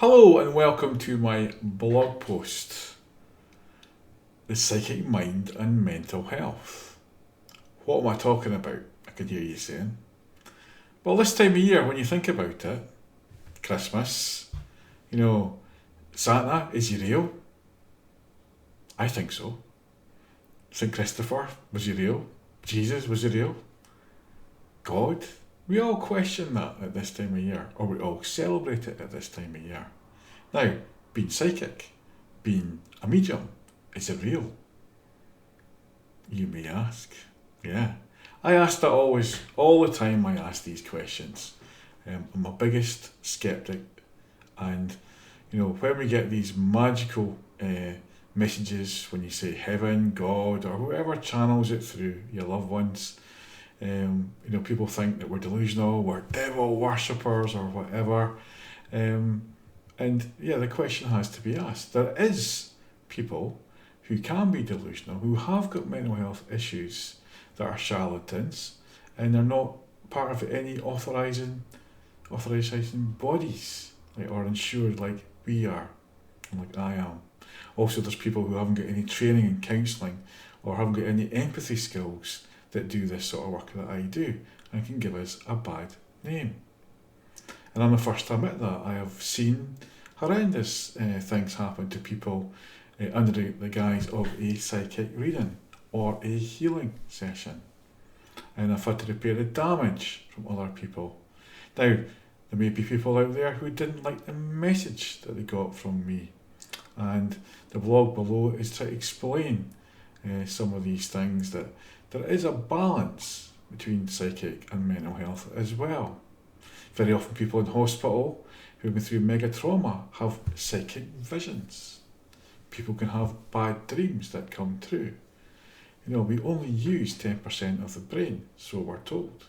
Hello and welcome to my blog post, The Psychic Mind and Mental Health. What am I talking about? I can hear you saying. Well, this time of year, when you think about it, Christmas, you know, Santa, is he real? I think so. St. Christopher, was he real? Jesus, was he real? God? We all question that at this time of year, or we all celebrate it at this time of year. Now, being psychic, being a medium, is it real? You may ask. Yeah. I ask that always, all the time I ask these questions. I'm my biggest skeptic, and when we get these magical messages, when you say heaven, God, or whoever channels it through your loved ones, people think that we're delusional, we're devil worshippers, or whatever. And yeah, the question has to be asked. There is people who can be delusional, who have got mental health issues that are charlatans, and they're not part of any authorising bodies, or insured like we are, and like I am. Also, there's people who haven't got any training in counselling or haven't got any empathy skills that do this sort of work that I do, and can give us a bad name. And I'm the first to admit that. I have seen horrendous things happen to people under the guise of a psychic reading or a healing session. And I've had to repair the damage from other people. Now, there may be people out there who didn't like the message that they got from me. And the blog below is to explain some of these things, that there is a balance between psychic and mental health as well. Very often people in hospital who've been through mega trauma have psychic visions. People can have bad dreams that come true. We only use 10% of the brain, so we're told.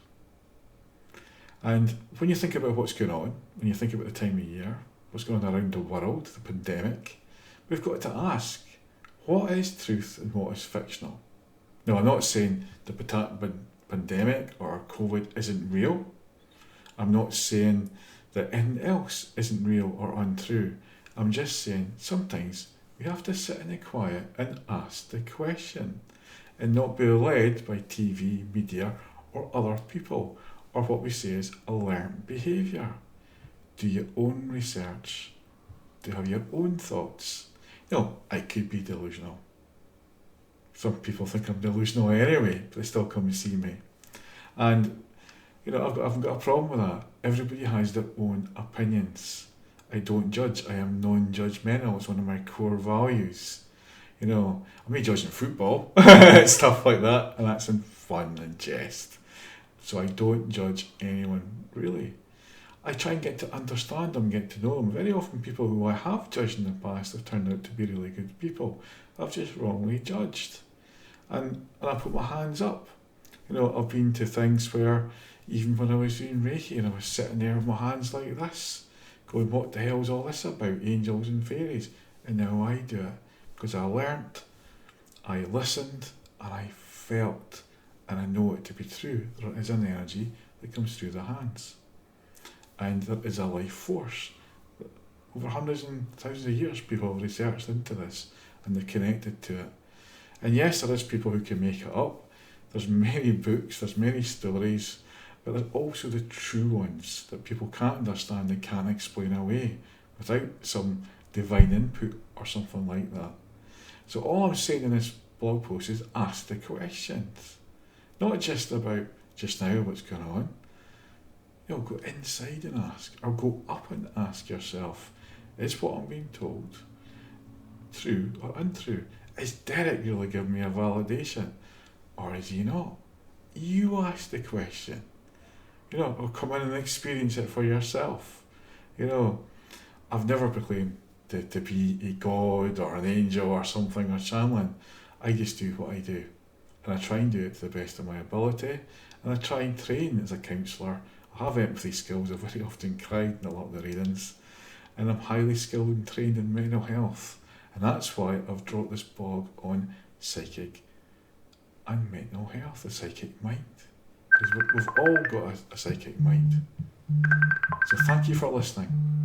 And when you think about what's going on, when you think about the time of year, what's going on around the world, the pandemic, we've got to ask, what is truth and what is fictional? Now, I'm not saying the pandemic or COVID isn't real. I'm not saying that anything else isn't real or untrue. I'm just saying sometimes we have to sit in the quiet and ask the question, and not be led by TV, media, or other people, or what we say is a learned behaviour. Do your own research. Do have your own thoughts. I could be delusional. Some people think I'm delusional anyway, but they still come and see me. And I've got a problem with that. Everybody has their own opinions. I don't judge. I am non-judgmental. It's one of my core values. I'm not judging football, stuff like that, and that's in fun and jest. So I don't judge anyone, really. I try and get to understand them, get to know them. Very often people who I have judged in the past have turned out to be really good people. I've just wrongly judged. And I put my hands up. I've been to things where, even when I was doing Reiki, and I was sitting there with my hands like this, going, what the hell's all this about, angels and fairies? And now I do it, because I learnt, I listened, and I felt, and I know it to be true. There is an energy that comes through the hands. And there is a life force. Over hundreds and thousands of years, people have researched into this, and they're connected to it. And yes, there is people who can make it up. There's many books, there's many stories, but there's also the true ones that people can't understand and can't explain away without some divine input or something like that. So all I'm saying in this blog post is ask the questions. Not just about just now what's going on. Go inside and ask, or go up and ask yourself, is what I'm being told true or untrue? Is Derek really giving me a validation, or is he not? You ask the question. Or come in and experience it for yourself. I've never proclaimed to be a god or an angel or something or channeling. I just do what I do, and I try and do it to the best of my ability, and I try and train as a counsellor. I have empathy skills. I've very often cried in a lot of the readings, and I'm highly skilled and trained in mental health, and that's why I've wrote this blog on psychic and mental health, the psychic mind, because we've all got a psychic mind. So thank you for listening.